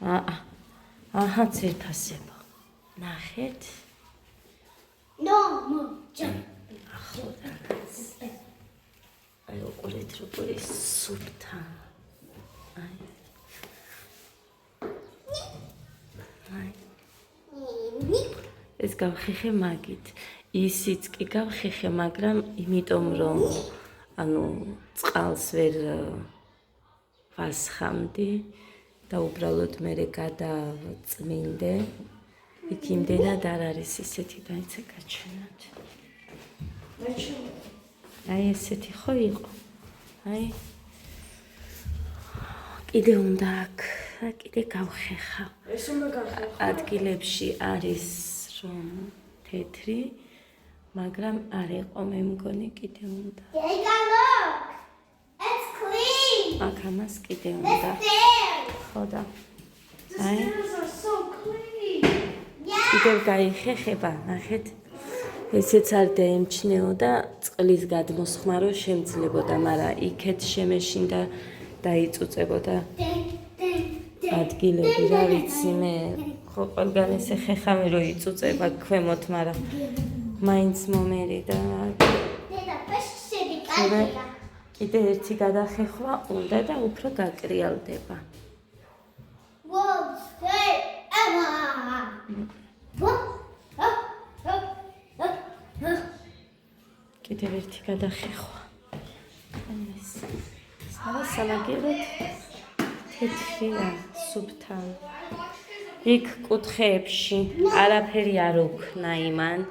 აჰა, ძირფასებო. ნახეთ. No, moja. ახლა აი უყურეთ როგორი სუფთა. აი. ეს გავხეხე მაგით. ისიც კი გავხეხე, მაგრამ იმიტომ რომ ანუ წყალს ვერ ვასხამდი და უბრალოდ მე გადავწმინდე. იქ იმდენად არ არის ისეთი დაიცა გაჩვენოთ. აი ესეთი ხო იყო. აი კიდე უნდა აქ კიდე გავხეხა. ეს უნდა გავხეხა. ადგილებში არის რომ თეთრი, მაგრამ არ იყო მე მგონი კიდე უნდა. Look. It's clean. აქ ამას კიდე უნდა. ხო და. აი So clean. კიდევ გაიხეხება, ნახეთ. ესეც არ დაემჩნეო და წყლის გადმოსხმარო შემძლებოდა, მაგრამ იქეთ შემეშინდა დაიწუწებოდა ადგილები, რა ვიცი მე. ხო ყველგან ესე ხეხავი რო იწუწება ქვემოთ, მაგრამ მაინც მომერიდა. კიდე ერთი გადახეხვა უნდა და უფრო გაკრიალდება. კიდევ ერთი გადახეხვა. ეს სამაგერად თეთრია, სუფთა. იქ კუთხეებში არაფერი არ უქნა იმან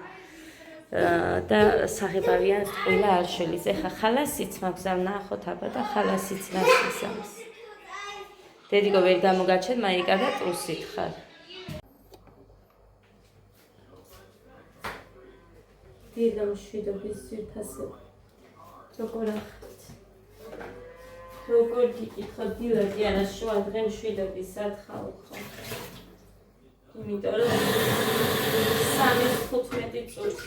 და საღებავიან ყველა არ შელის. ეხა ხალასიც მაქვს არ ნახოთ აბა და ხალასიც რას ისამს. დედიკო ვერ გამოგაჩენ, მაიკა და ტრუსით ხარ. დიდა მშვიდობის ძვირფასება. როგორ ახთ? როგორ გიკითხოთ დილა კი არა შუა დღე მშვიდობის სათხაო ხო? იმიტომ რომ 3:15 წუთი.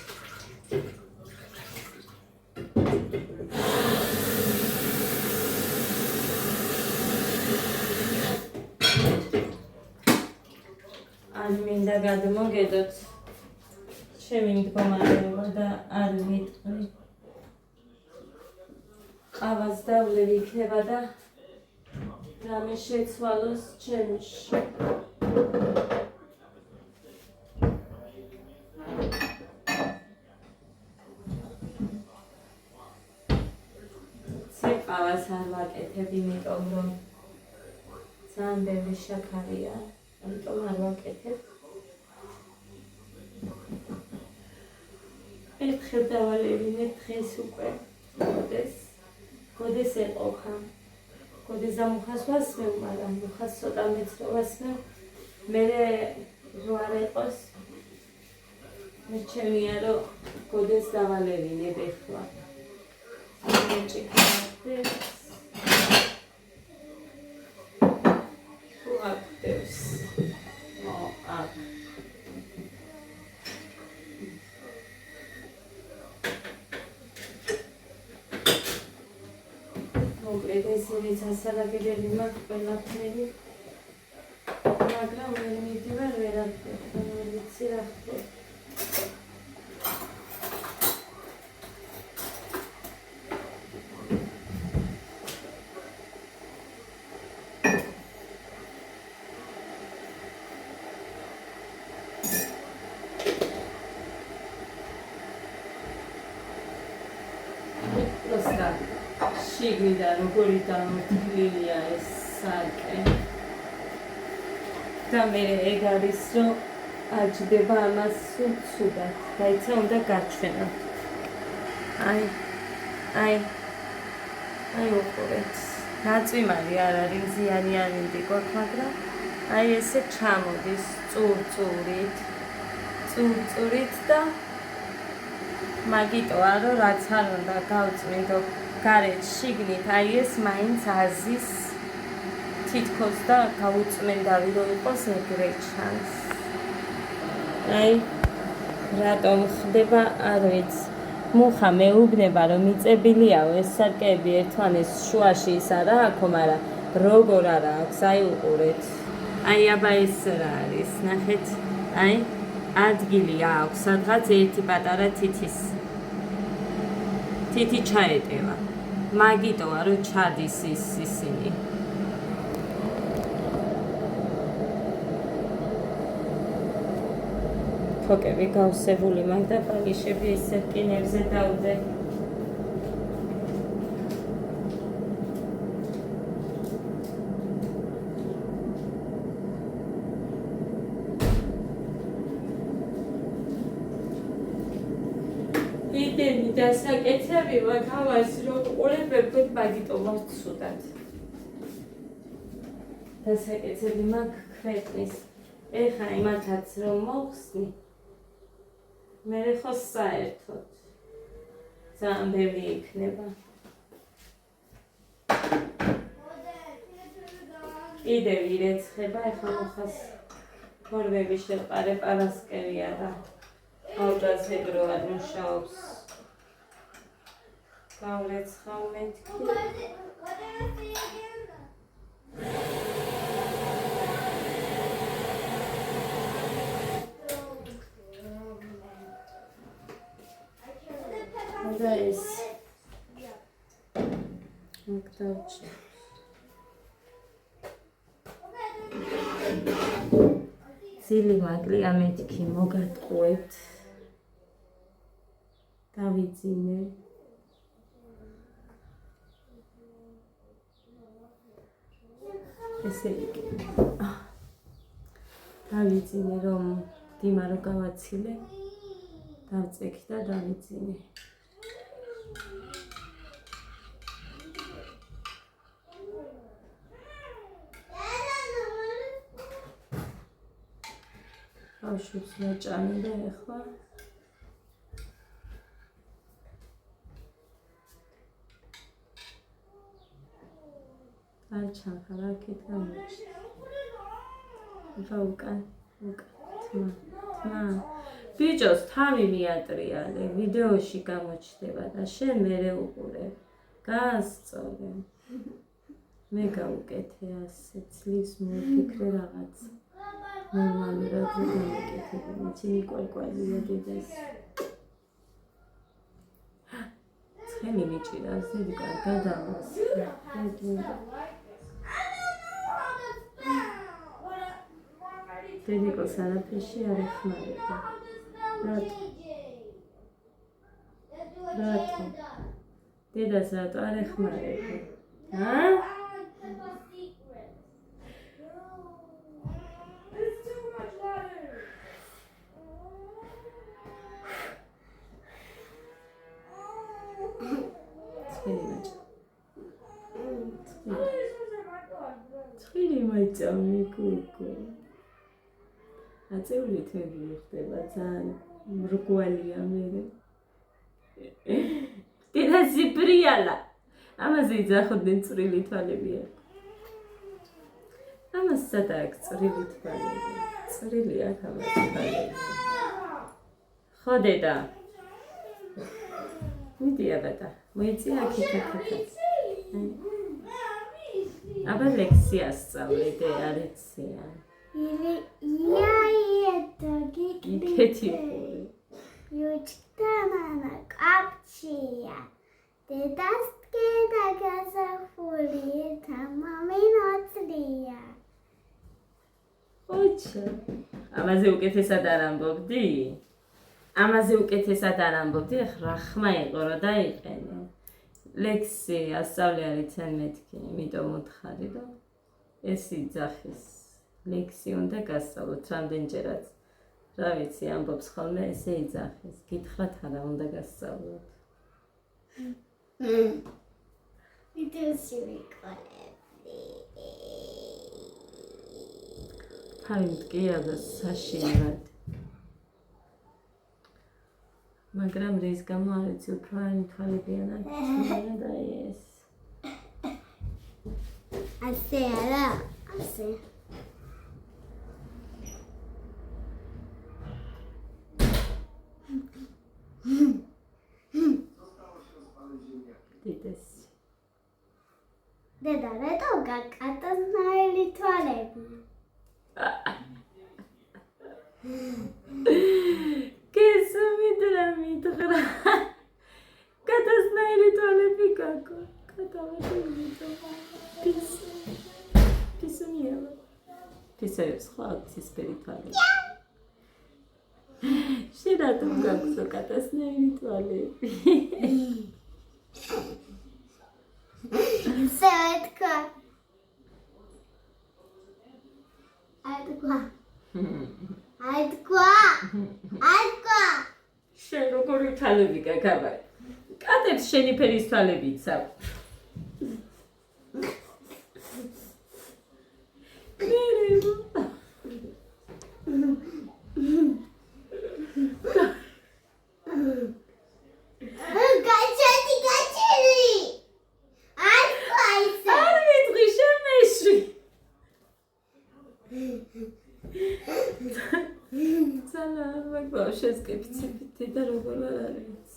არ მინდა გადმოგედოთ ჩემი მდგომარეობა და არ ვიტყვი. ყავას დავლევი იქნება და რამე შეცვალოს ჩემში. ყავას არ ვაკეთებ, იმიტომ რომ ძალიან ბევრი შაქარია, ამიტომ არ ვაკეთებ. ერთხელ დავალევინებ დღეს უკვე. გოდეს ეყოფა. გოდეს ამუხას ვასმევ, მაგრამ მუხას ცოტა მეცრო ვასმევ. მერე რო არ ეყოს, მე ჩემია რომ გოდეს დავალევინებ ეხლა. აკდევს. აქ. მოკლედ ესენიც ასარაგებელი მაქვს ყველაფერი. მაგრამ ვერ მიდივარ ვერაფერ. ვერ ვიცი რა ხდება. შიგნიდან როგორი დამთვლილია ეს სარკე და მე ეგ არის რომ აჯდება ამას ცუდად დაიცა უნდა გაჩვენო აი უყურეთ ნაწვიმარი არ არის ზიანი არ მიდიკოთ მაგრამ აი ესე ჩამოდის წურწურით და მაგიტოა რომ რაც არ უნდა გავწმინდო გარეთ შიგნით აი ეს მაინც აზის თითქოს და გაუწმენდავი რომ იყოს ეგრე ჩანს აი რატომ ხდება არ ვიცი მუხა მეუბნება რომ მიწებილიაო ეს სარკეები ერთმანეს შუაში ის არა აქო მაგრამ როგორ არა აქვს აი უყურეთ აი აბა ეს რა არის, ნახეთ, აი ადგილი აქვს, სადღაც ერთი პატარა თითი ჩაეტევა. მაგიტოა რომ ჩადის ისინი. თოკები გავსებული მაგ და პალიშები ისე რკინებზე დავდე. იმდენი დასაკეთები მაგ ამას რომ ყურებებთ მაგიტო ვარცუდად. დასაკეთები მაგ ქვეყნის. ეხა იმათაც რომ მოხსნი. მე ხო საერთოდ ძალიან ბევრი იქნება. კიდევ ირეცხება, ეხლა მოხას ფორმები შეყარე პარასკევია და ავდასებროად მუშაობს. გავრეცხავ მეთქი. და ეს მოგდავჭი. ძილი მაგლია მეთქი მოგატყუებთ. დავიძინე. ესე იგი. დავიძინე რომ დიმა რო გავაცილე. დავწექი და დავიძინე. ბავშვებს ვაჭამი და ეხლა არ ჩანხარ აქეთ გამოჩნდა. ეხლა უკან თმა. ბიჭოს თავი მიატრიალე, ვიდეოში გამოჩნდება და შენ მერე უყურე. გაასწორე. მე გავუკეთე ასე, ძლივს მოვიფიქრე რაღაც. ნორმალურად გამიკეთებ, მიცი ყვეყვალია დედას. ცხელი მიჭირავს, დიდი კარგად ამას. დედიკოს არაფერში არ ეხმარება. რატო? დედას რატო არ ეხმარება? ცხელი მაიწამი კუკო. აწევლით მე ვიხდება ძალიან მრგვალია მე. დედას იპრიალა. ამაზე იძახოდნენ წვრილი თვალები აქვს. ამას სადა აქვს წვრილი თვალები. წვრილი აქვს ამას თვალები. ხო დედა. მიდი აბატა. მოიწია აქეთ. აბა ლექსია სწავლე და არ ეცია. იქეთი ყური. იუჩტანა კაპჩია. დედას კედა გასახული თამამინოცდია. ოჩა. ამაზე უკეთესად არ ამბობდი? ამაზე უკეთესად არ ამბობდი, ახლა ხმა იყო რომ დაიყენე. ლექსი ასწავლე არიცენ მეთქი, იმიტომ მოთხარი და ეს იძახის. ლექსი უნდა გასწავლოთ რამდენჯერაც. რა ვიცი, ამბობს ხოლმე ესე იძახის. გითხრათ არა უნდა გასწავლოთ. ვიდეოში ვიყოლები. თავი მტკია და საშინრად. მაგრამ რის გამო არ ვიცი, უფრო არ მithვალებიანად და ეს. ასე არა, ასე. დიდესი. დედა, რატო გაკატოს ნაელი თვალები? ესე სხვა ცისფერი თვალები. შენ რატომ გაქვს უკეთესნაირი თვალები? Светка. Альтკვა. შენ როგორი თვალები გაქვს? კატებს შენი ფერის თვალებიც აქვს. გაჩერი. альтკვა ისე. არ მეთქი შემეში. ზალა მაგ შესკეფიციფიტი და როგორ არ არის.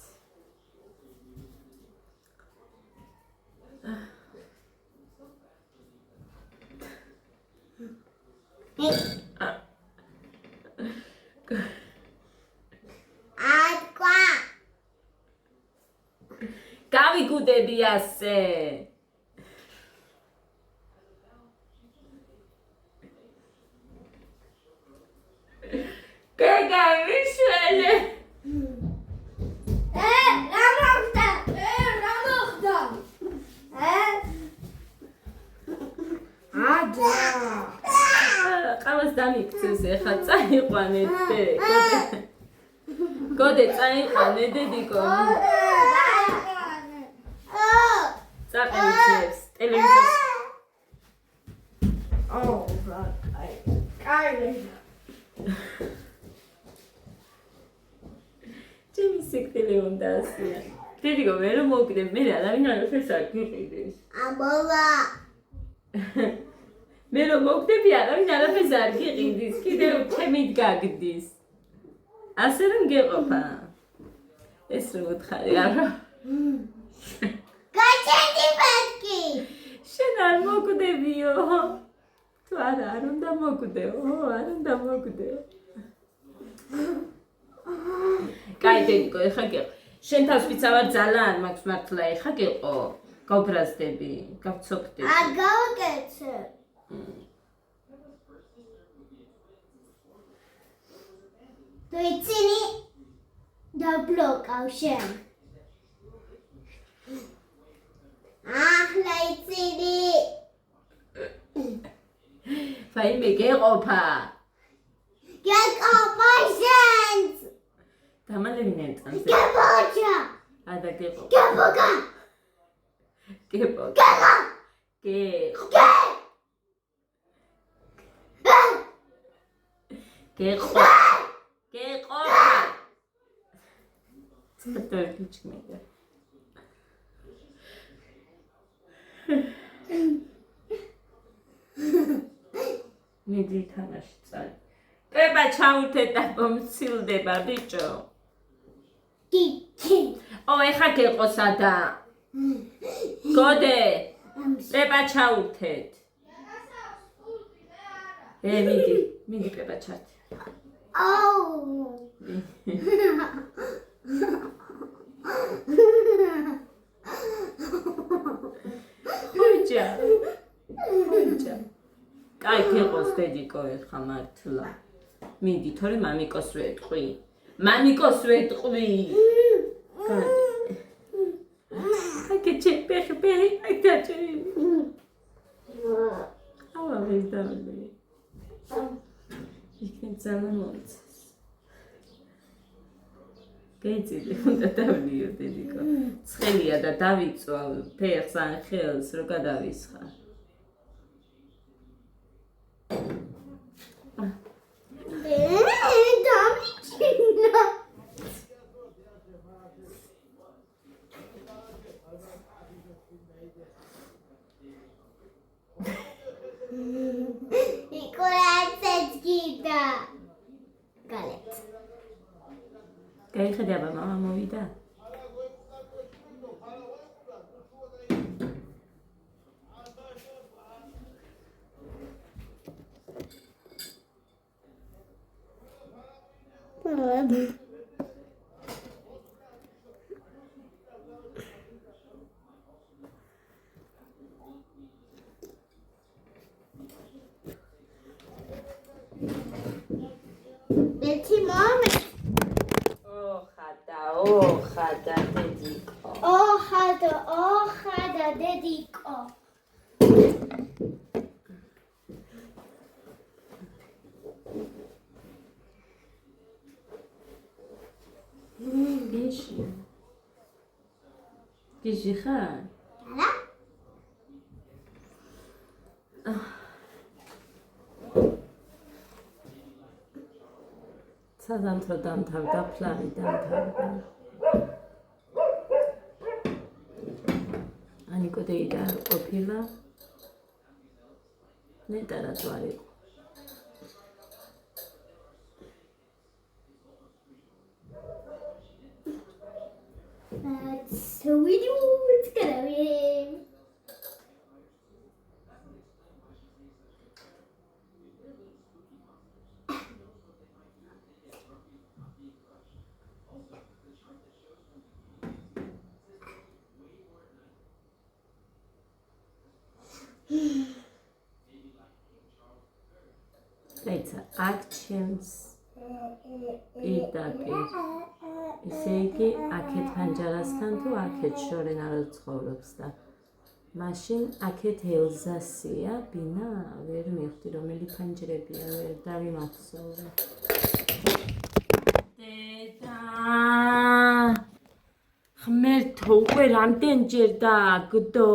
альтკვა. გავიგუდები ასე. გაგავიშველე. რა მოხდა? რა მოხდა? აჯა. ყავას დამიქცეს ეხა წაიყვანეთ დე. გოდე წაიყვანე დედიკო. წაყენებს ტელევიზორს. კაი. ჩემი სიკვდილი უნდა ასია. დედიკო მე რომ მოვკიდე მე არავინ არ შესარ გიყიდეს. ამოვა. მე რომ მოვკდები არავინ არაფერს არ გიყიდის. კიდევ ჩემით გაგდის. ასე რომ გეყოფა. ეს რომ უთხარი არა. გაჩენდი პატკი. შენ არ მოგდებიო. თუ არა არ უნდა მოგდეო. არ უნდა მოგდეო. კაი დედიკო ეხა გეყო. შენ თავს ვიცავ არ ძალა არ მაქვს მართლა ეხა გეყო. გავბრაზდები, გავცოფდები. არ გავაკეთე. თუ იცინი დაბლოკავ შენ. ახლა იცინი. ფაიმე გეყოფა. გეყოფა შენ. დამალევინე წამს. გებოჭა. ადა გეყო. გებოგა. გეყო. გეგა. გეყო. გეყო. გეყო. ცოტა მიდი თამაში წალი. ება ჩაურთეთ და მომცილდება ბიჭო. კიკი. ეხა გეყო სადა. გოდე. ება ჩაურთეთ. მიდი ება ჩართე. აუ. ხუჭა. კაი გეყოს დედიკო ეხა მართლა. მიდი თორე მამიკოს ვეტყვი. მამიკოს ვეტყვი. აი ჩეპეხი აი დაჭერი. ავა ვიზდავდი. იქნებ ძალიან მოიცეს. გეძილი უნდა დავლიო დედიკო. ცხელია და დავიწვა ფეხს ან ხელს რო გადავისხარ. დამიჩინა. იკურაცეთ გიდა. გალეთ. გაიხედე აბა მამა მოვიდა. გიჟია. გიჟი ხარ? არა? საგანთრო დამთავრდა, ფლანი დამთავრდა. ანიკო დეიდა არ ყოფილა. ნეტარაც არ იყო. So we do what's gonna be. Later, actions. პირდაპირ. ისე იგი აქეთ ფანჯარასთან თუ აქეთ შორენ არ ცხოვრობს და მაშინ აქეთ ელზასია, ბინა, ვერ მივხვდი რომელი ფანჯრებია, ვერ დავიმახსოვრე. დედა! ღმერთო, უკვე რამდენჯერ დააგდო?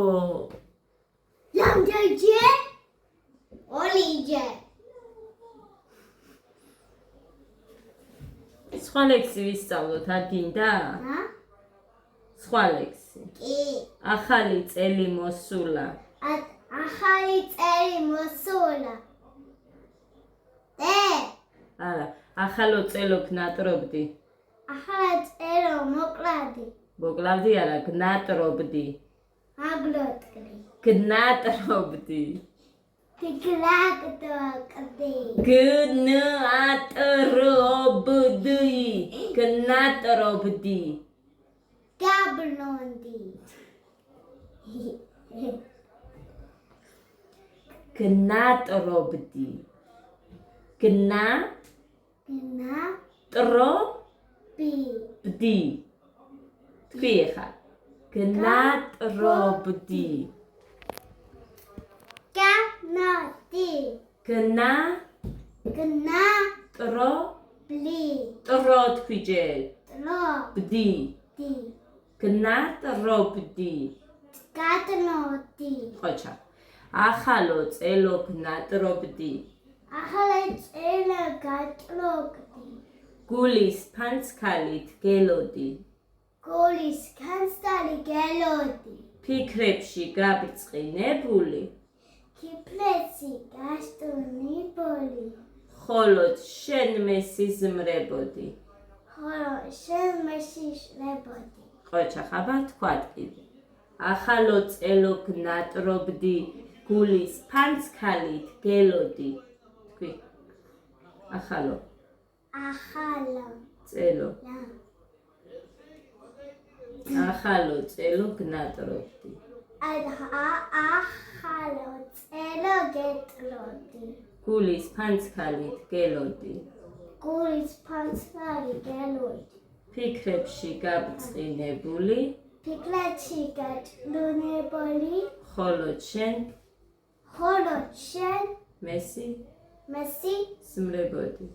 რამდენჯერ? ორჯერ. სხვა ლექსი ვისწავლოთ, არ გინდა? სხვა ლექსი. კი. ახალი წელი მოსულა. ახალი წელი მოსულა. არა, ახალო წელო გნატრობდი. ახალი წელო მოკლავდი. მოკლავდი არა, გნატრობდი. აგლოტკდი. გნატრობდი. გნატრობდი. გნატრობდი. გაბრონდი. გნატრობდი. გნატრობდი. თქვი ხა. გნატრობდი. განადი. გნატრობდი. ტრო თქვი ჯერ. ტრობდი. გნატრობდი. გატრობდი. ხოჩა. ახალო წელო გნატრობდი. ახალი წელი გატრობდი. გულის ფანცქალით გელოდი. გულის კანცალი გელოდი. ფიქრებში გაბრწყინებული. ფიქრებში გასტუნებული. ხოლო შენ მესიზმრებოდი. ხოლო შენ მესიზმრებოდი. ხოჩა ხაბარ თქვათ კიდე. ახალო წელო გნატრობდი. გულის ფანცქალით გელოდი. თქვი. ახალო წელო. ახალო წელო გნატრობდი. ახალო წელო გეტრობდი. გულის ფანცქალით გელოდი. გულის ფანცქალით გელოდი. ფიქრებში გაბრწყინებული. ფიქრებში გაბრწყინებული. ხოლო შენ მესიზმრებოდი.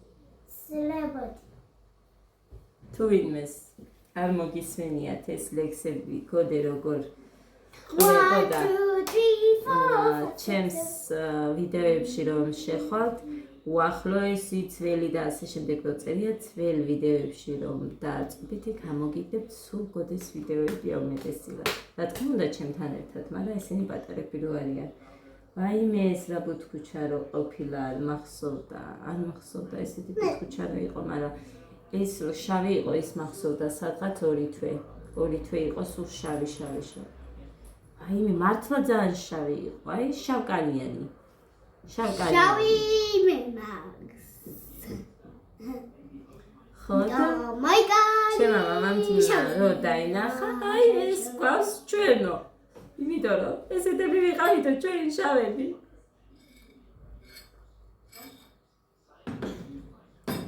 თუ ვინმეს არ მოგისმენიათ ეს ლექსები კოდე როგორ ყვებოდა ჩემს ვიდეოებში რომ შეხვალთ უახლოესი ძველი და ასე შემდეგ რო წერია ძველ ვიდეოებში რომ დააწყდით იქ ამოგიგდებთ სულ კოდეს ვიდეოები უმეტესად. რა თქმა უნდა ჩემთან ერთად, მაგრამ ესენი პატარები რო არიან. ვაიმე ეს რა ბუთქუჩა რო ყოფილა არ მახსოვდა ესეთი ბუთქუჩა რო იყო, მაგრამ ეს რო შავი იყო ის მახსოვდა სადღაც ორი თვე იყო სულ შავი. ვაიმე მართლა ძალიან შავი იყო, აი შავკანიანი. შავი მე მაგს. ხო და my god. ჩემმა მამამ რო დაინახა, აი ეს გვავს ჩვენო. იმიტომ რომ ესეთები ვიყავითო ჩვენ შავები.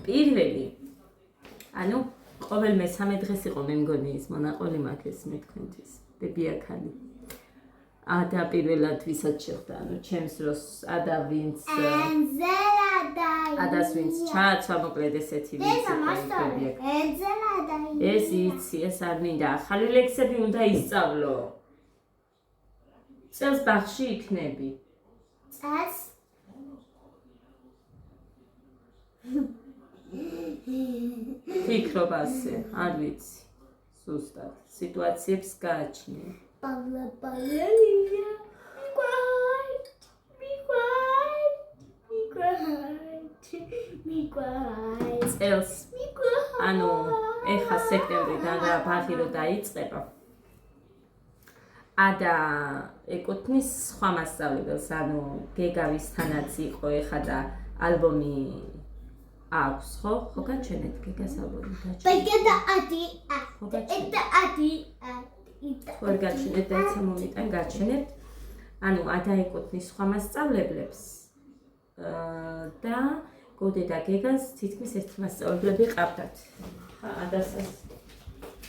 პირველი. ანუ ყოველ მესამე დღეს იყო მე მგონი ის მონაყოლი მაგ ეს მე თქვენთვის. ბებიაქალი. და პირველად ვისაც შეხვდა, ანუ ჩემს დროს და ვინც ადას ვინც ჩააცვა მოკლედ ესეთი ვიცი პროექტები აქვს. ეძელა და ეს იცი, ეს არ მინდა. ახალი ლექსები უნდა ისწავლო. წელს ბაღში იქნები. წას ფიქრობ ასე, არ ვიცი. ზუსტად სიტუაციებს გააჩნია. Pablo Palenia. Be quiet. წელს ანუ ეხა სექტემბრიდან რა ბაღი რო დაიწყება. ადა ეკუთვნის სხვა მასწავლებელს, ანუ გეგავისთანაც იყო ეხა და ალბომი აქვს, ხო? ხო გაჩვენეთ გეგას ალბომი გაჩვენეთ. Begeda adi. ხო გაჩვენეთ. Eta adi. ხო გაჩვენეთ და ცა მომიტან გაჩვენეთ. ანუ ადა ეკუთვნის სხვა მასწავლებლებს. და გოდე და გეგას თითქმის ერთი მასწავლებლები ყავდათ. ადას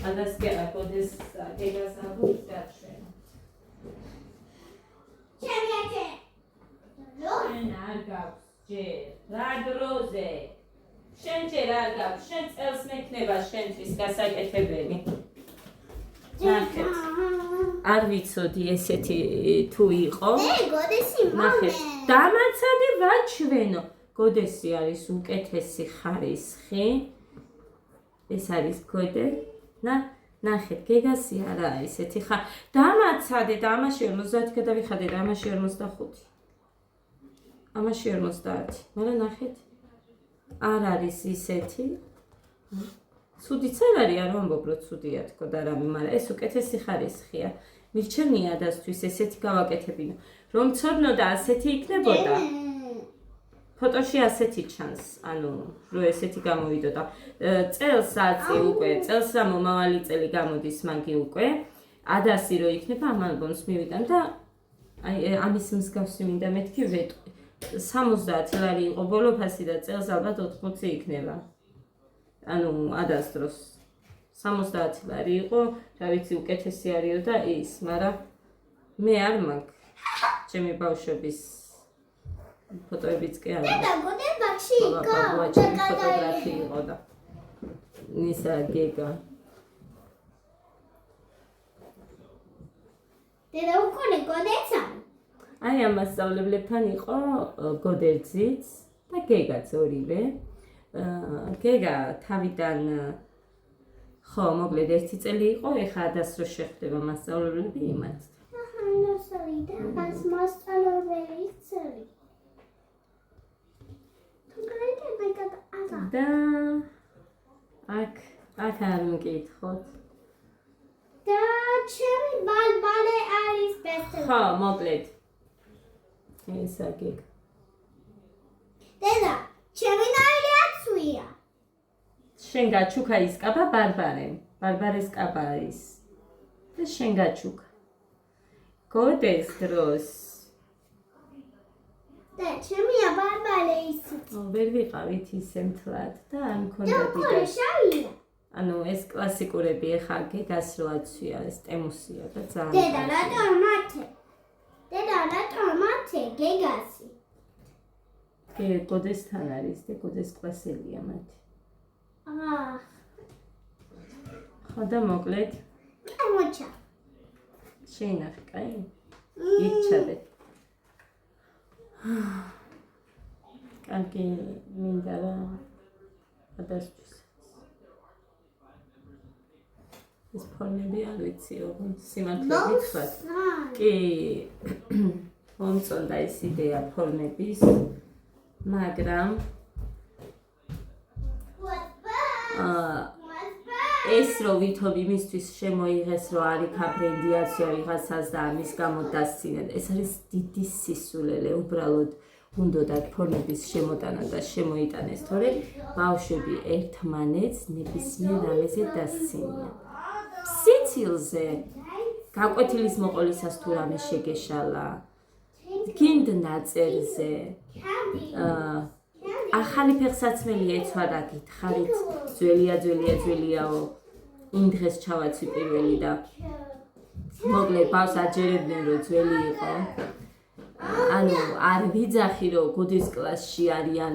გოდეს გეგას ალბომს გაჩვენა. შენ არ გაქვს ჯერ რა დროზე შენ ჯერ არ გაქვს შენ წელს მექნება შენთვის გასაკეთებელი. ნახეთ არ ვიცოდი ესეთი თუ იყო. გოდესი ნახეთ დამაცადე ვაჩვენო. გოდესი არის უკეთესი ხარისხი. ეს არის გოდე. ნახეთ გეგასი არა ესეთი ხა. დამაცადე და ამაში 50 გადავიხადე და ამაში 45. ამაში 50. მაგრამ ნახეთ არ არის ისეთი. ცუდიც არ არის, არ ვამბობ რომ ცუდია თქო და რამე, მაგრამ ეს უკეთესი ხარისხია. მირჩენია ადასთვის ესეთი გავაკეთებინო. რომ ცოდნო და ასეთი იქნებოდა. ფოტოში ასეთი ჩანს, ანუ რომ ესეთი გამოვიდოდა. წელს აწი უკვე, წელს რა მომავალი წელი გამოდის მაგი უკვე. ადასი რო იქნება ამ ალბომს მივიტან და აი ამის მსგავსი მინდა მეთქი ვეტყვი. 70 ლარი იყო ბოლო ფასი და წელს ალბათ 80 იქნება. ანუ ადას დროს 70 ლარი იყო, რა ვიცი უკეთესი არისო და ის, მაგრამ მე არ მაქვს. ჩემი ბავშვების ფოტოებიც კი არ მაქვს. და გოდე ბაქში იყო. ჩემი ფოტოგრაფი იყო და ნისა გეგა. დედა უკონე გოდეცა. აი ამ მასწავლებლებთან იყო გოდერძიც და გეგაც ორივე. გეგა თავიდან ხო მოკლედ ერთი წელი იყო, ეხლა ადას რო შეხვდება მასწავლებლები იმათ. ნოსალი და ას მასწავლებელი წელი. და აქ არ მკითხოთ. და ჩემი ბალბალე არის ბესტელი. ხო, მოკლედ. ესა გეგა. დედა, ჩემი ნაილი აცვია. შენ გაჩუქა ის კაბა ბარბარემ. ბარბარეს კაბა ის. და შენ გაჩუქა. გოდეს დროს. და ჩემი ბალბალე ისიც. ვერ ვიყავით ისე მთლად და არ მქონდა და დიდად. შავია. ანუ ეს კლასიკურები ეხა გეგას რო აცვია, ეს ტემუსია და ძალიან. დედა, რატომ მათე? დედა, რატომ მათე გეგასი? გოდესთან არის და გოდეს კლასელია მათი. ხო და მოკლედ გამოჩა. შეინახე, კაი? იქ ჩადე. კარგი მინდა რა ადასთვის. ეს ფორმები არ ვიცი, ოღონდ სიმართლე გითხრათ. კი, მომწონდა ეს იდეა ფორმების, მაგრამ ეს რო ვითომ იმისთვის შემოიღეს, რომ არ იქა ბრენდიაცია ვიღაცას და ამის გამო დასცინეთ. ეს არის დიდი სისულელე, უბრალოდ უნდათ ფორმების შემოტანა და შემოიტანეს, თორე ბავშვები ერთმანეთს ნებისმიერ რამეზე დასცინიან. სიცილზე გაკვეთილის მოყოლისას თუ რამე შეგეშალა, გინდ ნაწერზე, ახალი ფეხსაცმელი ეცვა და გითხარით, ძველიაო, იმ დღეს ჩავაცვი პირველი და მოკლედ ბავშვს აჯერებდნენ, რომ ძველი იყო. ანუ არ ვიძახი რომ გოდის კლასში არიან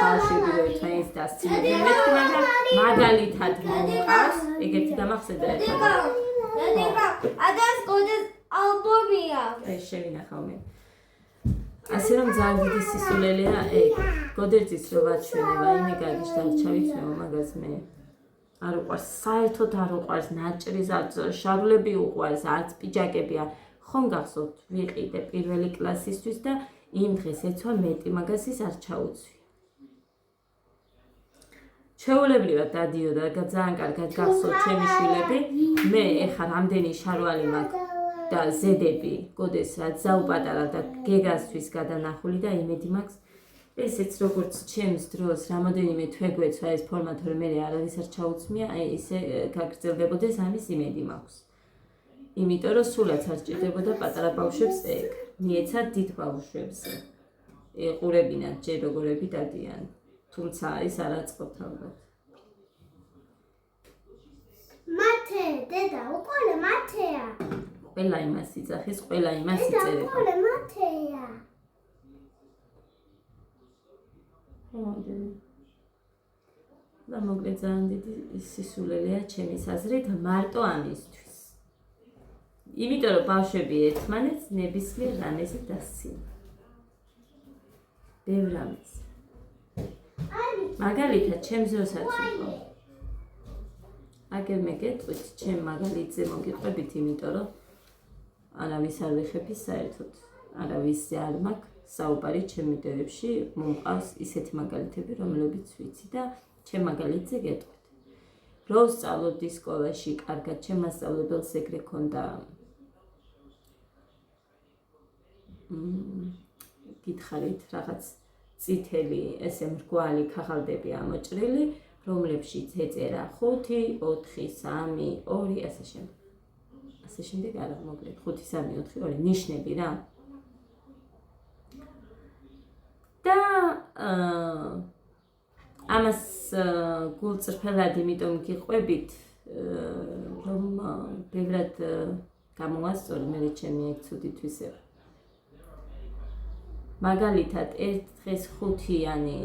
ბავშვები რომ ერთმანეთს დასცინებენ მაგრამ მაგალითად მოყავს ეგეთი გამახსენდა Adas godes albumia. ეს შევინახავ მე ასე რომ ძალიან დიდი სისულელეა ეგ გოდერძის რო ვაჩვენება იმი გაგიშ დავჩავიქნეო მაგას მე არ უყვარს საერთოდ არ უყვარს ნაჭრის არც შარლები უყვარს არც პიჯაკები არ ხომ გახსოვთ ვიყიდე პირველი კლასისთვის და იმ დღეს ეცვა მეტი მაგასის არ ჩაუცვი ჩვეულებრივად დადიოდა და ძალიან კარგად გახსოვთ ჩემი შვილები მე ეხა რამდენი შარვალი მაქვს და ზედები გოდეს რაც ზაუპატარა და გეგასთვის გადანახული და იმედი მაქვს ესეც როგორც ჩემს დროს რამოდენიმე თვე გვეცვა ეს ფორმატი რომ მე არავის არ ჩაუცმია აი ესე გაგრძელდებოდეს ამის იმედი მაქვს იმიტომ რომ სულაც არ სჭირდებოდა პატარა ბავშვებს ეგ მიეცა დიდ ბავშვებს ეყურებინათ ჯერ როგორები დადიან თუმცა ის არ აწყობთ ალბათ მათე დედა უყოლე მათეა ყველა იმას იძახის ყველა იმას იწერება უყოლე მათეა და მოკლედ ძალიან დიდი სისულელეა ჩემის აზრით მარტო ამისთვის იმიტომ რომ ბავშვები ერთმანეთს ნებისმიერ რამეზე დასცინებენ ბევრ რამეზე მაგალითად ჩემს დროსაც იყო აგერ მე გეტყვით ჩემ მაგალითზე მოგიყვებით იმიტომ რომ არავის არ ვიხები საერთოდ არავისზე არ მაქვს საუბარი ჩემი დევებში მომყავს ისეთი მაგალითები რომლებიც ვიცი და ჩემ მაგალითზე გეტყვით რო ვსწავლობდი სკოლაში კარგად ჩემ მასწავლებელს ეგრე ქონდა გითხარით რაღაც წითელი ესე მრგვალი ქაღალდები ამოჭრილი რომლებშიც ეწერა 5 4 3 2 ასე შემდეგ არა მოკლედ 5 3 4 2 ნიშნები რა და ამას გულწრფელად იმიტომ გიყვებით რომ ბევრად გამოვასწორი მე ჩემი ეგ ცუდი თვისება მაგალითად ერთ დღეს 5-იანი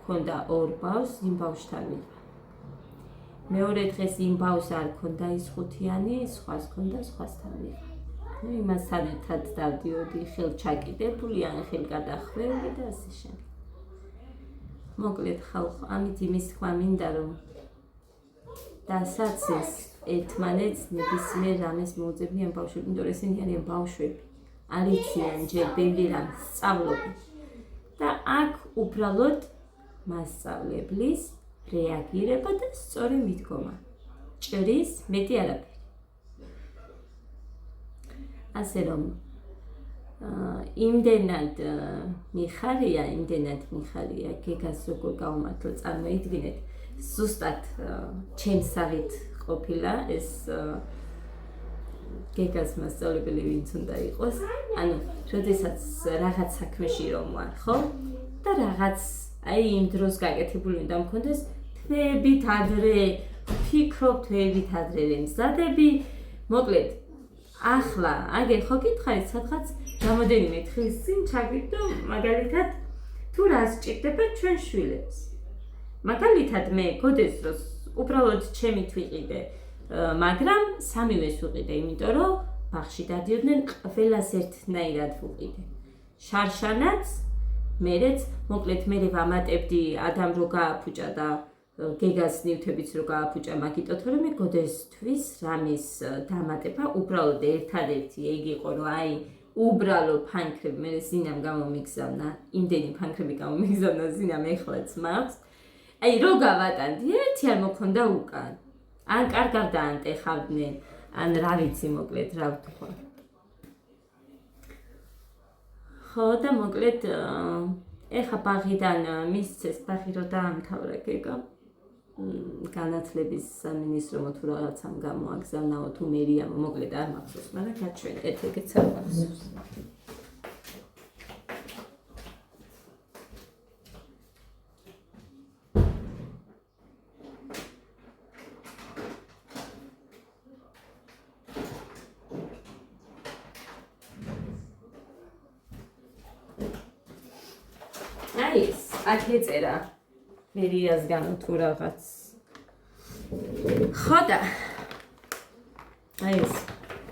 ქონდა 2 ბავშვს იმ ბავშვთან მიყვა მეორე დღეს იმ ბავშვს არ ქონდა ის 5-იანი სხვას ქონდა სხვასთან მიყვა ну იმასთან ერთად დავდიოდი ხელჩაკიდებული ან ხელგადახვეული და ასე შემდეგ მოკლედ ხალხო ამით იმის თქვა მინდა რომ დასაცეს ერთმანეთს ნებისმიერ რამეს მოუძებნიან ბავშვები იმიტომ რომ ესენი არიან ბავშვები არ იციან ჯერ ბევრი რამ სწავლობენ და აქ უბრალოდ მასწავლებლის რეაგირება და სწორი მიდგომა ჭრის მეტი არაფერი ასე რომ იმდენად მიხარია გეგას როგორ გავუმართლა წარმოიდგინეთ ზუსტად ჩემსავით ყოფილა ეს გეგას მასწავლებელი ვინც უნდა იყოს ანუ როდესაც რაღაც საქმეში რომ ვარ ხო და რაღაც აი იმ დროს გაკეთებული უნდა მქონდეს თვეებით ადრე ფიქრობ თვეებით ადრე მზადები მოკლედ ახლა აგერ ხო გითხარით სადღაც რამოდენიმე დღის წინ ჩაგვიდო მაგალითად თუ რას სჭირდება ჩვენ შვილებს მაგალითად მე გოდეს დროს უბრალოდ ჩემით ვიყიდე მაგრამ სამივეს ვიყიდე იმიტომ რომ ბაღში დადიოდნენ ყველას ერთნაირად ვიყიდე შარშანაც მერეც მოკლედ მე ვამატებდი ადამ რო გააფუჭა და გეგას ნივთებიც რო გააფუჭა მაგიტო თორემ მე გოდესთვის რამის დამატება უბრალოდ ერთადერთი ეგ იყო რომ აი უბრალო ფანქრები მე ზინამ გამომიგზავნა იმდენი ფანქრები გამომიგზავნა ზინამ ეხლაც მაქვს აი რო გავატანდი ერთი არ მოქონდა უკან ან კარგად დაანტეხავდნენ ან რა ვიცი მოკლედ რა ვთქვა ხო და მოკლედ ეხა ბაღიდან მისცეს ბაღი რო დაამთავრა გეგა განათლების სამინისტრომ თუ რაღაცამ გამოაგზავნაო თუ მერიამ მოკლედ არ მახსოვს მაგრამ გაჩვენეთ ეგეც არ მახსოვს ეს აქ ეწერა ვერიასგანო თუ რაღაც ხო და აი ეს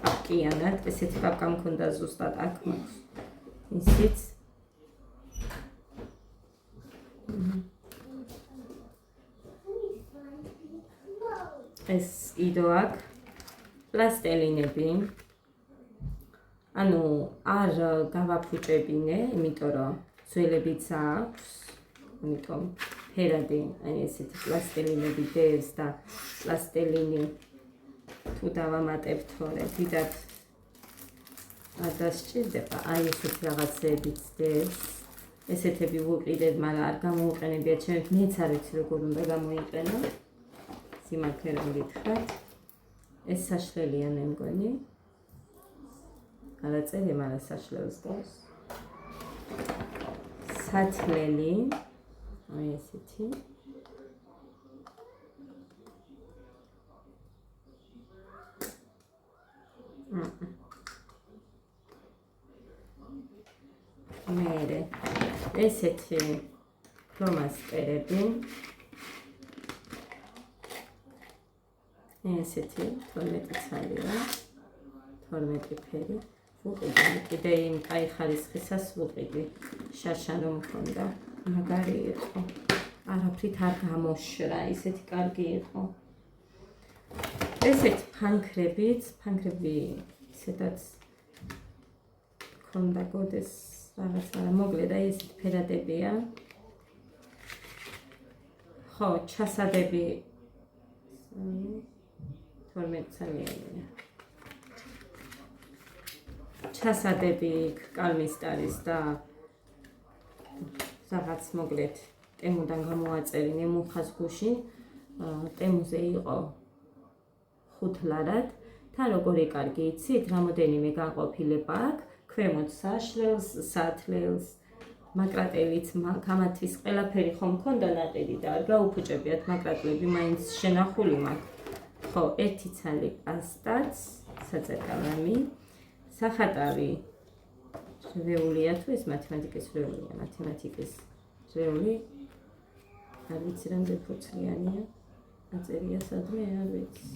პაპკიანად ესეთი პაპკა მქონდა ზუსტად აქ მაქვს ისიც ეს იდო აქ პლასტელინები ანუ არ გავაფუჭებინე იმიტომ რომ ძველებიც აქვს ამიტომ ფერადი აი ესეთი პლასტელინები დევს და პლასტელინი თუ დავამატებ თორე დიდად არ დასჭირდება აი ესეთი რაღაცებიც დევს ესეთები ვუყიდეთ მაგრამ არ გამოუყენებიათ ჩემს მეც არ ვიცი როგორ უნდა გამოიყენო სიმართლე რომ გითხრათ ეს საშლელია მე მგონი არაწერი მაგრამ საშლელს დავს სათლელი აი ესეთი მერე ესეთი ფლომასტერები ესეთი 12 ცალია 12 ფერი ვუყიდი კიდე იმ კაი ხარისხისას ვუყიდი შარშან რომ მქონდა მაგარი იყო არაფრით არ გამოშრა ისეთი კარგი იყო ესეთი ფანქრები ისედაც მქონდა გოდეს რაღაცა მოკლედ აი ესეთი ფერადებია ხო ჩასადები 12 ცალიანია ჩასადები კალმისტარის და რაღაც მოკლედ ტემუდან გამოაწერინე მუხას გუშინ ტემუზე იყო 5 ლარად თან როგორი კარგი იცით რამოდენიმე განყოფილება აქვს ქვემოთ საშლელს სათლელს მაკრატელიც გამათვის ყველაფერი ხომ მქონდა ნაყიდი და არ გაუფუჭებიათ მაკრატლები მაინც შენახული მაქვს ხო ერთი ცალი პასტაც საწერკალამი სახატავი რეულია თუ ეს მათემატიკის რეულია მათემატიკის რეული არ ვიცი რამდენი ფურცლიანია აწერია სადმე არ ვიცი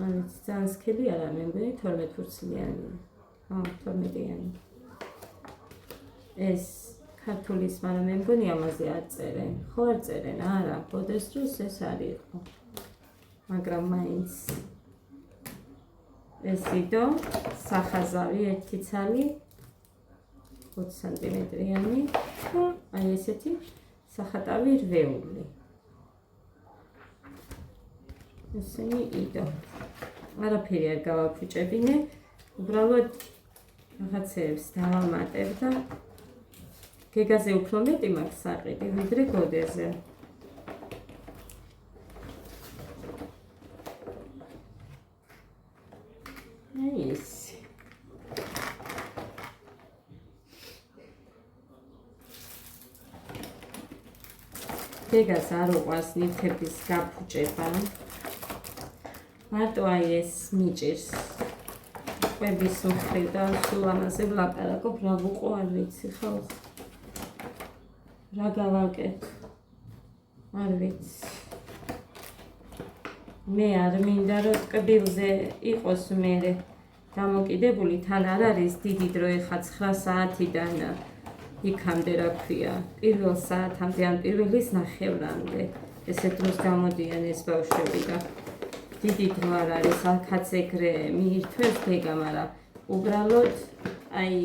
არ ვიცი ძალიან სქელი არა მე მგონი 12 ფურცლიანია 12-იანი ეს ქართულის მაგრამ მე მგონი ამაზე არ წერენ ხო არ წერენ არა ბოდეს დროს ეს არის იყო მაგრამ მაინც ეს იდო სახაზავი ერთი ცალი 20 სანტიმეტრიანი და აი ესეთი სახატავი რვეული ესენი იდო არაფერი არ გავაფუჭებინე უბრალოდ რაღაცებს დავამატებ და გეგაზე უფრო მეტი მაქვს საყიდი ვიდრე გოდეზე აი ეს გეგას არ უყვარს ნივთების გაფუჭება მარტო აი ეს მიჭირს ყვების მხრივ და სულ ამაზე ვლაპარაკობ რა ვუყო არ ვიცი ხალხ რა გავაკეთე არ ვიცი მე არ მინდა რომ ტკბილზე იყოს მერე დამოკიდებული თან არ არის დიდი დრო ეხა 9 საათიდან იქამდე რა ქვია პირველ საათამდე ან პირველის ნახევრამდე ესე დროს გამოდიან ეს ბავშვები და დიდი დრო არ არის აქაც ეგრე მიირთვეს გეგა მაგრამ უბრალოდ აი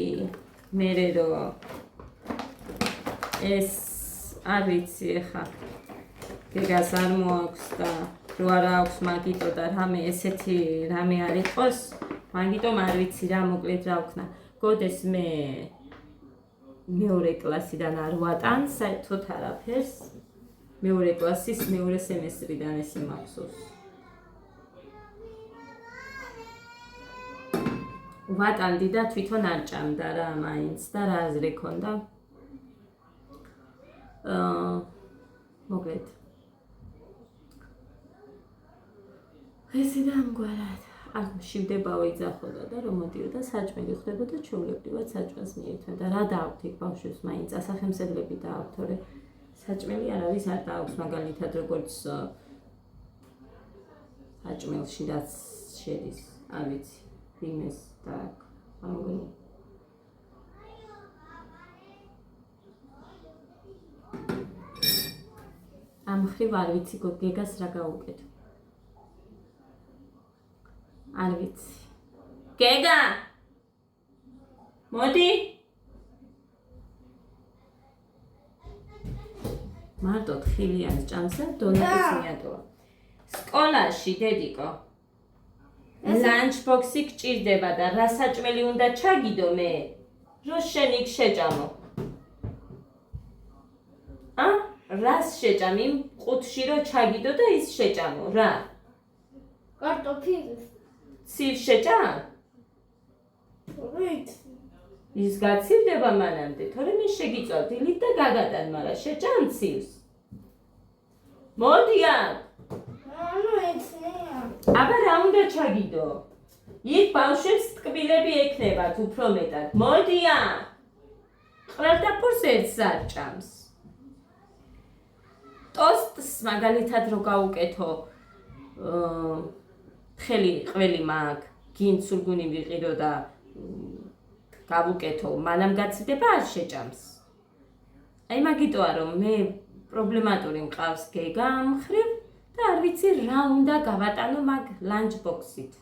მერე რომ ეს არ ვიცი ეხა გეგას არ მოაქვს და რო არ აქვს მაგიტო და რამე ესეთი რამე არ იყოს მაგიტომ არ ვიცი რა მოკლედ რა ვქნა გოდეს მე მეორე კლასიდან არ ვატან საერთოდ არაფერს მეორე კლასის მეორე სემესტრიდან ეს იმახსოვს ვატანდი და თვითონ არ ჭამდა რა მაინც და რა აზრი ქონდა მოკლედ ესე და ამგვარად არ მშვიდებაო იძახოდა და რომ მოდიოდა საჭმელი ხდებოდა ჩვეულებრივად საჭმელს მიირთმევდა. რა დააქვთ იქ ბავშვებს მაინც ასახემსებლები დააქვთ, თორე საჭმელი არ არის, არ დააქვს მაგალითად როგორც საჭმელში რაც შედის, არ ვიცი, ვინმეს დააქვს, არ მგონი. ამ ხრივ არ ვიცი გეგას რა გავუკეთო. არ ვიცი. გეგა! მოდი! მარტო ხილიანს ჭამსა დონატის მიატოვა. სკოლაში დედიკო. ლანჩბოქსი გჭირდება და რა საჭმელი უნდა ჩაგიდო მე? რო შენ იქ შეჭამო. რას შეჭამ იმ ყუთში რო ჩაგიდო და ის შეჭამო რა? კარტოფილს. ცივ შეჭამ? ვით. ის გაცივდება მანამდე, თორე მე შეგიწვა დილით და გაგატან, მაგრამ შეჭამ ცივს. მოდი აქ. აბა რა უნდა ჩაგიდო? იქ ბავშვებს ტკბილები ექნებათ უფრო მეტად. მოდი აქ. ყველდაფერს ერთს არ ჭამს. ტოსტს მაგალითად რო გავუკეთო ხელი ყველი მაქვს, გინ სულგუნი ვიყიდო და გავუკეთო, მანამ გაცდება არ შეჭამს. აი მაგიტოა რომ მე პრობლემატური მყავს გეგა ამ ხრივ და არ ვიცი რა უნდა გავატანო მაგ ლანჩბოქსით.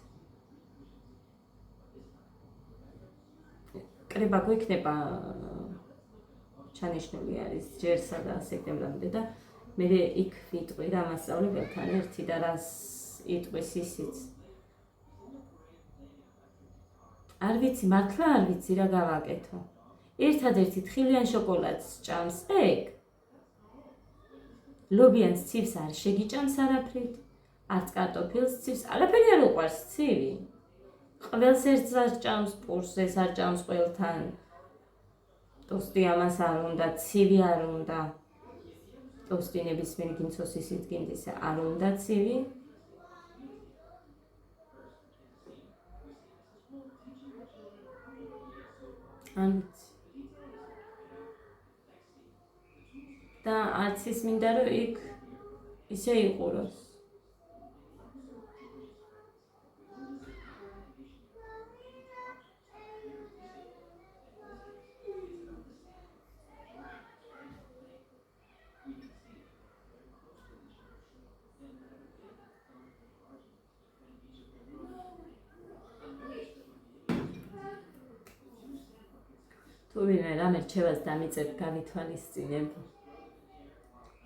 კრება გვექნება ჩანიშნული არის ჯერსა და სექტემბრამდე და მე იქ ვიტყვი რა მასწავლებელთან ერთი და რას იტყვის ისიც. არ ვიცი, მართლა არ ვიცი რა გავაკეთო. ერთადერთი თხილიან შოკოლადს ჭამს ეგ. ლობიანს ცივს არ შეგიჭამს არაფრით. არც კარტოფილს ცივს, არაფერი არ უყვარს ცივი. ყველს ერთს არ ჭამს, პურს ეს არ ჭამს ყველთან. ტოსტი ამას არ უნდა, ცივი არ უნდა. ტოსტი ნებისმიერ გინცოს ისიც გინდისა არ უნდა ცივი. და არც ის მინდა რომ იქ ისე იყუროს. თუ ვინმე რამე რჩევას დამიწებ გავითვალისწინებ.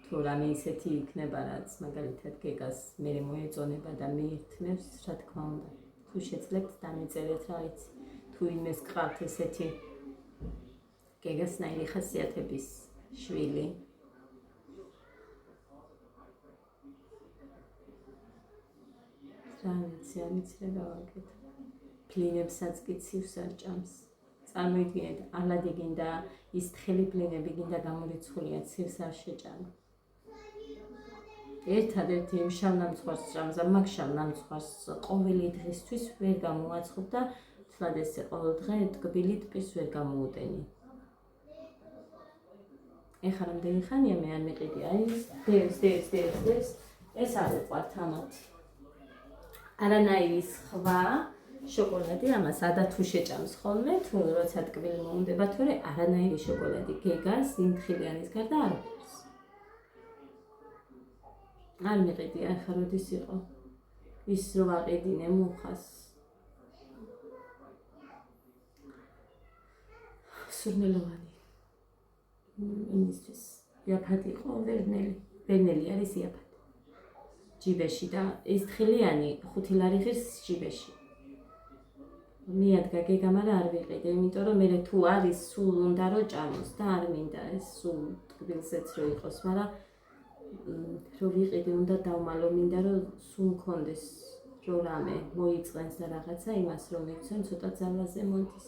თუ რამე ისეთი იქნება, რაც მაგალითად გეგას მე მოეწონება და მიირთმევს, რა თქმა უნდა. თუ შეძლებთ დამიწერეთ რა იცი. თუ იმეს გყავთ ესეთი გეგასნაირი ხასიათების შვილი. რა ვიცი, არ ვიცი რა გავაკეთო. ფლინებსაც კი ცივს არ ჭამს. წარმოიდგინეთ, ალადი გინდა ის თხელი ფლინები გინდა გამორიცხულია, ცივს არ შეჭამა. ერთადერთი იმ შავნამცხვარს ჭამს, მაგ შავნამცხვარს ყოველი დღისთვის ვერ გამოაცხობ და თლად ესე ყოველ დღე ტკბილით პირს ვერ გამოუტენი. ეხლა რამდენი ხანია მე არ მიყიდი, აი დევს, ეს არ უყვართ ამათი. არანაირი სხვა შოკოლადი ამას ადა თუ შეჭამს ხოლმე, თუ როცა ტკბილი მოუნდება, თორე არანაირი შოკოლადი გეგას იმ თხილიანის გარდა არ უყვარს. არ მიყიდი, ახლა როდის იყო ის რო ვაყიდინე მუხას. სურნელოვანი. იმისთვის იაფათი იყო ვერნელი არის იაფათი. ჯიბეში და ეს თხილიანი 5 ლარი ღირს ჯიბეში. მიადგა გეგა, მაგრამ არ ვიყიდე, იმიტომ რომ მე თუ არის სულ უნდა რომ ჭამოს და არ მინდა ეს სულ ტკბილზეც რო იყოს, მაგრამ რო ვიყიდე უნდა დავმალო, მინდა რომ სულ მქონდეს რო რამე მოიწყენს და რაღაცა იმას რომ მიცემ ცოტა ძალაზე მოდის.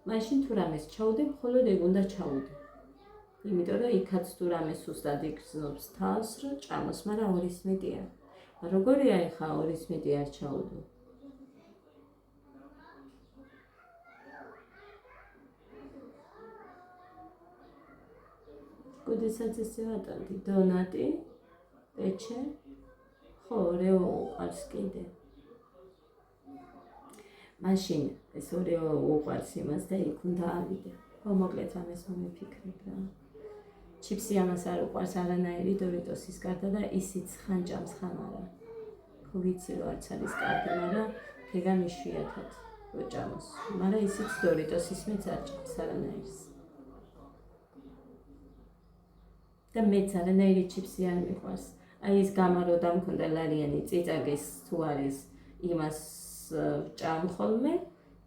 მაშინ თუ რამეს ჩაუდებ, მხოლოდ ეგ უნდა ჩაუდე. იმიტომ რომ იქაც თუ რამე სუსტად იგრძნობს თავს, რომ ჭამოს, მაგრამ 2/3-ია. როგორია ეხა 2/3 არ ჩაუდო? კუდესაც ესე ვატანდი, დონატი, პეჩე, ხო, ორეო უყვარს კიდე. მაშინ ეს ორეო უყვარს იმას და იქ უნდა ავიდე. ხო, მოკლედ ამას მომიფიქრებ რა. ჩიფსი ამას არ უყვარს არანაირი დორიტოსის გარდა და ისიც ხან ჭამს, ხან არა. ხო, ვიცი რომ არც არის კარგი, მაგრამ გეგან იშვიათად რო ჭამოს. მაგრამ ისიც დორიტოსის მეც არ ჭამს არანაირს. და მეც არანაირი ჩიფსი არ მიყვარს. აი ის გამა რო დამქონდა ლარიანი წიწაკის თუ არის იმას ჭამ ხოლმე,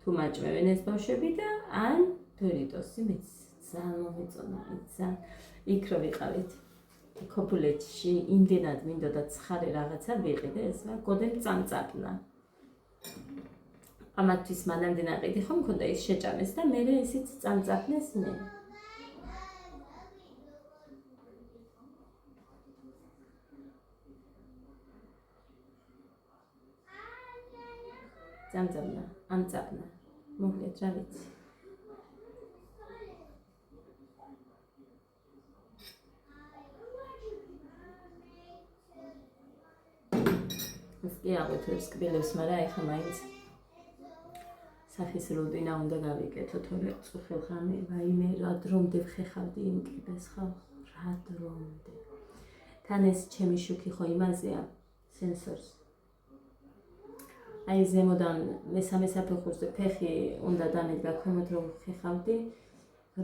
თუ მაჭმევენ ეს ბავშვები და ან დორიტოსი მეც ძალიან მომეწონა, ძალიან. იქ რო ვიყავით ქოფულეთში, იმდენად მინდოდა ცხარე რაღაცა ვიყიდე, ეს რა გოდემ წამწაფნა. ამათთვის მანამდე ნაყიდი ხო მქონდა ის შეჭამეს და მე ისიც წამწაფნეს მე. წამწაფნა, ამწაფნა. მოკლედ რა ვიცი. ეს კი აღუთებს კბილებს, მაგრამ ეხლა მაინც სახის რუტინა უნდა გავიკეთო, თორე წუხილხანი ვაიმე რა დრომდე ვხეხავდი იმ კიბეს ხალხ, რა დრომდე. თან ეს ჩემი შუქი ხო იმაზეა, სენსორს. აი ზემოდან მესამე საფეხურზე ფეხი უნდა დამედგა ქვემოთ რომ ვხეხავდი,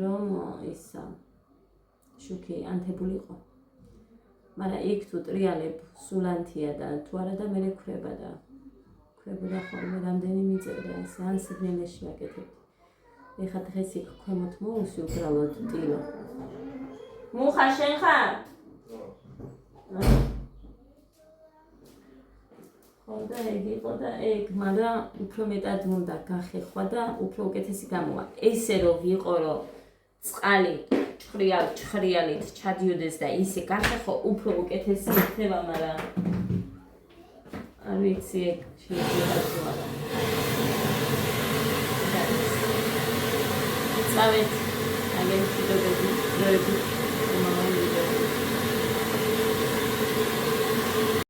რომ ისა შუქი ანთებულიყო. მაგრამ იქ თუ ტრიალებ სულანთია და თუ არა და მე ვქრება და ქვებოდა ხოლმე რამდენი მიწევდა ეს ან სიგნალში ვაკეთებდი. ეხლა დღეს იქ ქვემოთ მოუსვი უბრალოდ ტილო. მუხა შენ ხარ? ხო და ეგ იყო და ეგ, მაგრამ უფრო მეტად უნდა გახეხვა და უფრო უკეთესი გამოვა. ესე რომ ვიყო რომ წყალი ჭხრიალით ჩადიოდეს და ისე გახეხო უფრო უკეთესი იქნება, მაგრამ არ ვიცი ეგ შეიძლება თუ არა. წავედ აგენტი დროებით